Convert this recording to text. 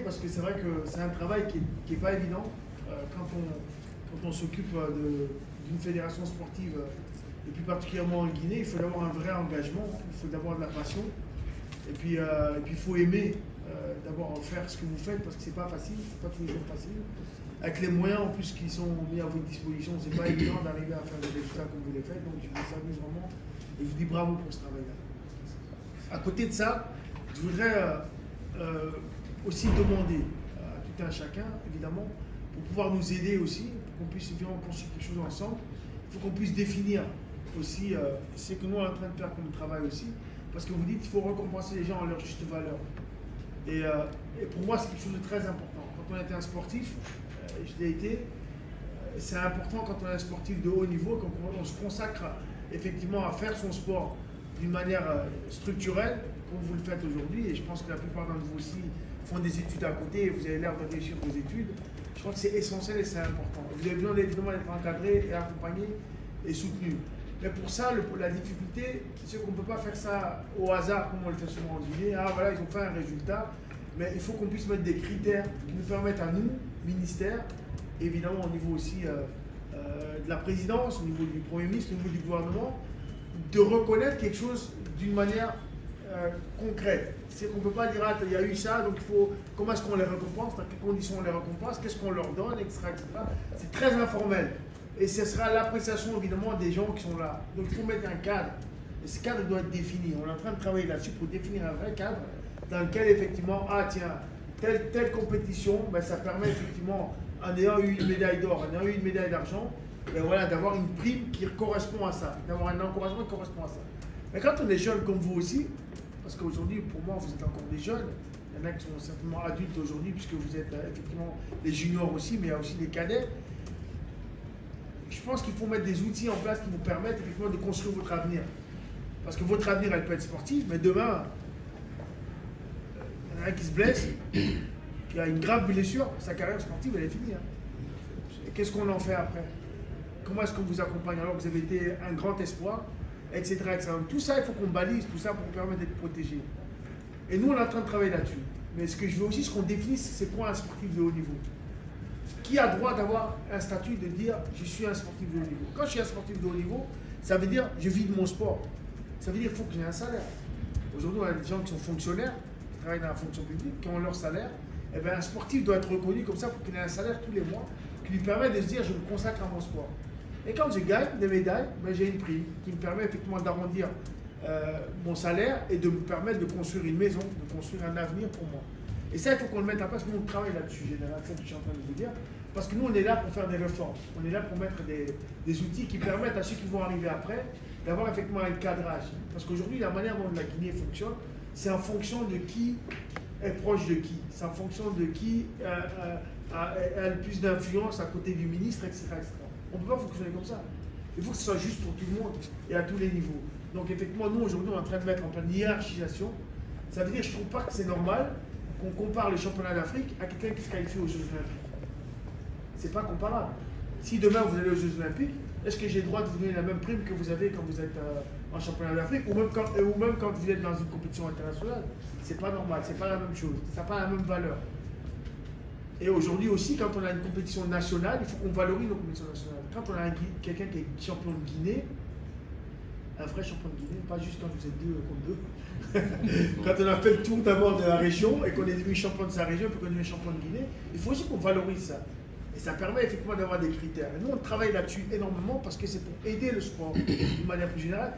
parce que c'est vrai que c'est un travail qui est pas évident quand on s'occupe d'une fédération sportive, et plus particulièrement en Guinée. Il faut avoir un vrai engagement, il faut d'abord de la passion, et puis il faut aimer d'abord faire ce que vous faites, parce que c'est pas facile, c'est pas tous les jours facile. Avec les moyens en plus qui sont mis à votre disposition, c'est pas évident d'arriver à faire des résultats comme vous les faites, donc je vous salue vraiment et je vous dis bravo pour ce travail-là. À côté de ça, je voudrais aussi demander à tout un chacun, évidemment, pour pouvoir nous aider aussi, pour qu'on puisse évidemment construire quelque chose ensemble, il faut qu'on puisse définir aussi ce que nous on est en train de faire comme travail aussi, parce que vous dites qu'il faut récompenser les gens à leur juste valeur. Et pour moi, c'est quelque chose de très important. Quand on était un sportif, je l'ai été, c'est important quand on est un sportif de haut niveau, quand on se consacre effectivement à faire son sport d'une manière structurelle, comme vous le faites aujourd'hui, et je pense que la plupart d'entre vous aussi font des études à côté et vous avez l'air de réussir vos études. Je crois que c'est essentiel et c'est important. Vous avez besoin évidemment d'être encadré et accompagné et soutenu. Mais pour ça, la difficulté, c'est qu'on ne peut pas faire ça au hasard comme on le fait souvent en Guinée. Ah voilà, ils ont fait un résultat. Mais il faut qu'on puisse mettre des critères qui nous permettent à nous, ministère, évidemment au niveau aussi de la présidence, au niveau du Premier ministre, au niveau du gouvernement, de reconnaître quelque chose d'une manière concrète. C'est qu'on ne peut pas dire, ah, il y a eu ça, donc il faut, comment est-ce qu'on les récompense, dans quelles conditions on les récompense, qu'est-ce qu'on leur donne, etc. C'est très informel. Et ce sera l'appréciation évidemment des gens qui sont là. Donc il faut mettre un cadre. Et ce cadre doit être défini. On est en train de travailler là-dessus pour définir un vrai cadre dans lequel effectivement, ah tiens, telle compétition, ben, ça permet effectivement, en ayant eu une médaille d'or, en ayant eu une médaille d'argent, ben, voilà, d'avoir une prime qui correspond à ça, d'avoir un encouragement qui correspond à ça. Mais quand on est jeune comme vous aussi, parce qu'aujourd'hui, pour moi, vous êtes encore des jeunes, il y en a qui sont certainement adultes aujourd'hui, puisque vous êtes effectivement des juniors aussi, mais il y a aussi des cadets. Je pense qu'il faut mettre des outils en place qui vous permettent effectivement de construire votre avenir. Parce que votre avenir, elle peut être sportive, mais demain, il y en a un qui se blesse, qui a une grave blessure, sa carrière sportive, elle est finie. Et qu'est-ce qu'on en fait après? Comment est-ce qu'on vous accompagne alors que vous avez été un grand espoir, etc., etc. Tout ça, il faut qu'on balise, tout ça pour vous permettre d'être protégé. Et nous, on est en train de travailler là-dessus. Mais ce que je veux aussi, c'est qu'on définisse c'est quoi un sportif de haut niveau. Qui a droit d'avoir un statut de dire je suis un sportif de haut niveau? Quand je suis un sportif de haut niveau, ça veut dire je vis de mon sport. Ça veut dire qu'il faut que j'ai un salaire. Aujourd'hui, on a des gens qui sont fonctionnaires, qui travaillent dans la fonction publique, qui ont leur salaire. Et bien, un sportif doit être reconnu comme ça pour qu'il ait un salaire tous les mois qui lui permet de se dire je me consacre à mon sport. Et quand je gagne des médailles, ben, j'ai une prime qui me permet effectivement d'arrondir mon salaire et de me permettre de construire une maison, de construire un avenir pour moi. Et ça, il faut qu'on le mette en place. Nous, on travaille là-dessus, général, c'est ce que je suis en train de vous dire. Parce que nous, on est là pour faire des réformes. On est là pour mettre des outils qui permettent à ceux qui vont arriver après d'avoir effectivement un cadrage. Parce qu'aujourd'hui, la manière dont la Guinée fonctionne, c'est en fonction de qui est proche de qui. C'est en fonction de qui a le plus d'influence à côté du ministre, etc., etc. On ne peut pas fonctionner comme ça. Il faut que ce soit juste pour tout le monde et à tous les niveaux. Donc effectivement, nous, aujourd'hui, on est en train de mettre en place une hiérarchisation. Ça veut dire que je ne trouve pas que c'est normal qu'on compare les championnats d'Afrique à quelqu'un qui se qualifie aux Jeux Olympiques. C'est pas comparable. Si demain vous allez aux Jeux Olympiques, est-ce que j'ai le droit de vous donner la même prime que vous avez quand vous êtes en championnat d'Afrique ou même quand vous êtes dans une compétition internationale? C'est pas normal, c'est pas la même chose, ça n'a pas la même valeur. Et aujourd'hui aussi, quand on a une compétition nationale, il faut qu'on valorise nos compétitions nationales. Quand on a quelqu'un qui est champion de Guinée, un vrai champion de Guinée, pas juste quand vous êtes 2 contre 2. Quand on a fait le tour d'abord de la région et qu'on est devenu champion de sa région puis qu'on est devenu champion de Guinée, il faut aussi qu'on valorise ça. Et ça permet effectivement d'avoir des critères. Et nous, on travaille là-dessus énormément parce que c'est pour aider le sport d'une manière plus générale.